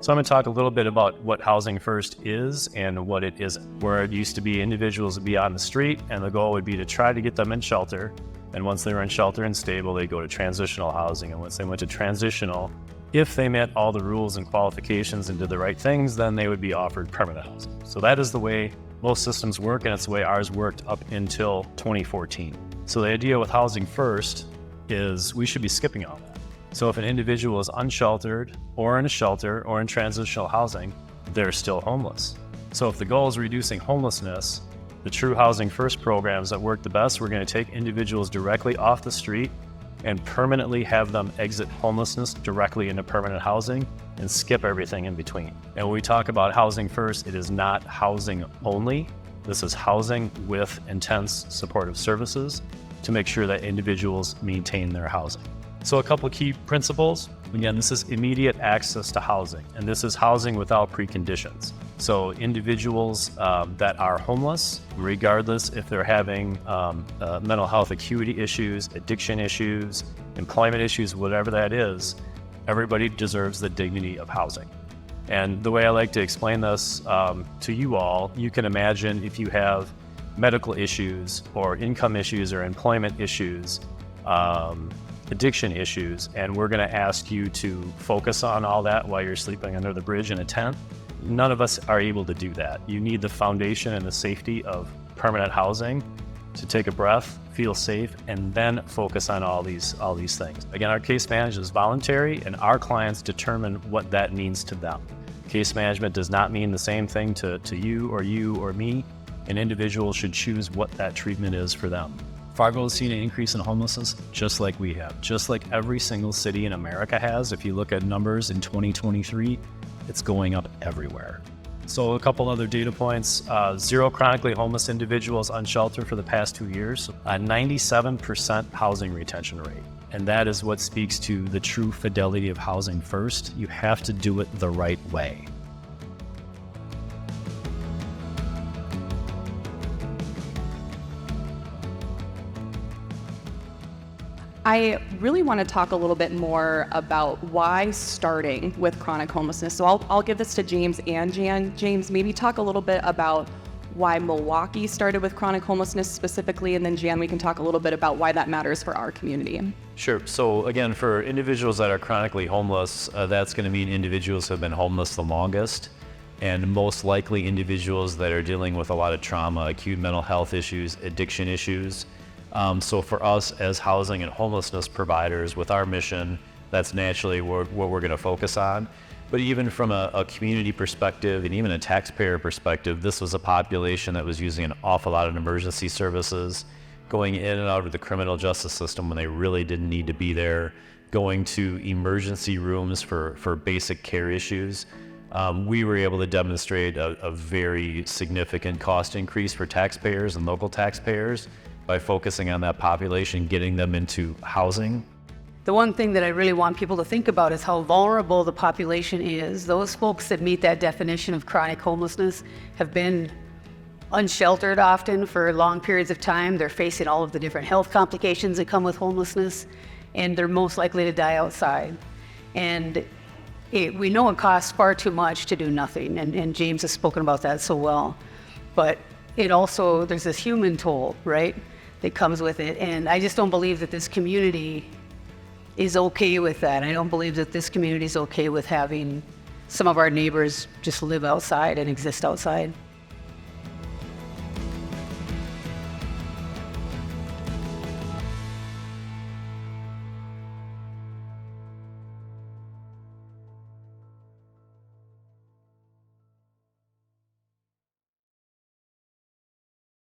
So I'm going to talk a little bit about what Housing First is and what it isn't. Where it used to be individuals would be on the street, and the goal would be to try to get them in shelter. And once they were in shelter and stable, they'd go to transitional housing. And once they went to transitional, if they met all the rules and qualifications and did the right things, then they would be offered permanent housing. So that is the way most systems work, and it's the way ours worked up until 2014. So the idea with Housing First is we should be skipping all that. So if an individual is unsheltered or in a shelter or in transitional housing, they're still homeless. So if the goal is reducing homelessness, the true Housing First programs that work the best, we're going to take individuals directly off the street and permanently have them exit homelessness directly into permanent housing and skip everything in between. And when we talk about Housing First, it is not housing only. This is housing with intense supportive services to make sure that individuals maintain their housing. So a couple of key principles. Again, this is immediate access to housing, and this is housing without preconditions. So individuals that are homeless, regardless if they're having mental health acuity issues, addiction issues, employment issues, whatever that is, everybody deserves the dignity of housing. And the way I like to explain this to you all, you can imagine if you have medical issues or income issues or employment issues, addiction issues, and we're going to ask you to focus on all that while you're sleeping under the bridge in a tent. None of us are able to do that. You need the foundation and the safety of permanent housing to take a breath, feel safe, and then focus on all these things. Again, our case management is voluntary, and our clients determine what that means to them. Case management does not mean the same thing to you or me. An individual should choose what that treatment is for them. Fargo has seen an increase in homelessness just like we have, just like every single city in America has. If you look at numbers in 2023, it's going up everywhere. So a couple other data points, 0 chronically homeless individuals unsheltered for the past 2 years, 97% housing retention rate. And that is what speaks to the true fidelity of Housing First. You have to do it the right way. I really want to talk a little bit more about why starting with chronic homelessness. So I'll give this to James and Jan. James, maybe talk a little bit about why Milwaukee started with chronic homelessness specifically, and then Jan, we can talk a little bit about why that matters for our community. Sure. So again, for individuals that are chronically homeless, that's going to mean individuals who have been homeless the longest, and most likely individuals that are dealing with a lot of trauma, acute mental health issues, addiction issues. So for us as housing and homelessness providers with our mission, that's naturally what we're going to focus on. But even from a community perspective and even a taxpayer perspective, this was a population that was using an awful lot of emergency services, going in and out of the criminal justice system when they really didn't need to be there, going to emergency rooms for basic care issues. We were able to demonstrate a very significant cost increase for taxpayers and local taxpayers by focusing on that population, getting them into housing. The one thing that I really want people to think about is how vulnerable the population is. Those folks that meet that definition of chronic homelessness have been unsheltered often for long periods of time. They're facing all of the different health complications that come with homelessness, and they're most likely to die outside. And we know it costs far too much to do nothing, and James has spoken about that so well. But it also, there's this human toll, right, that comes with it. And I just don't believe that this community is okay with that. I don't believe that this community is okay with having some of our neighbors just live outside and exist outside.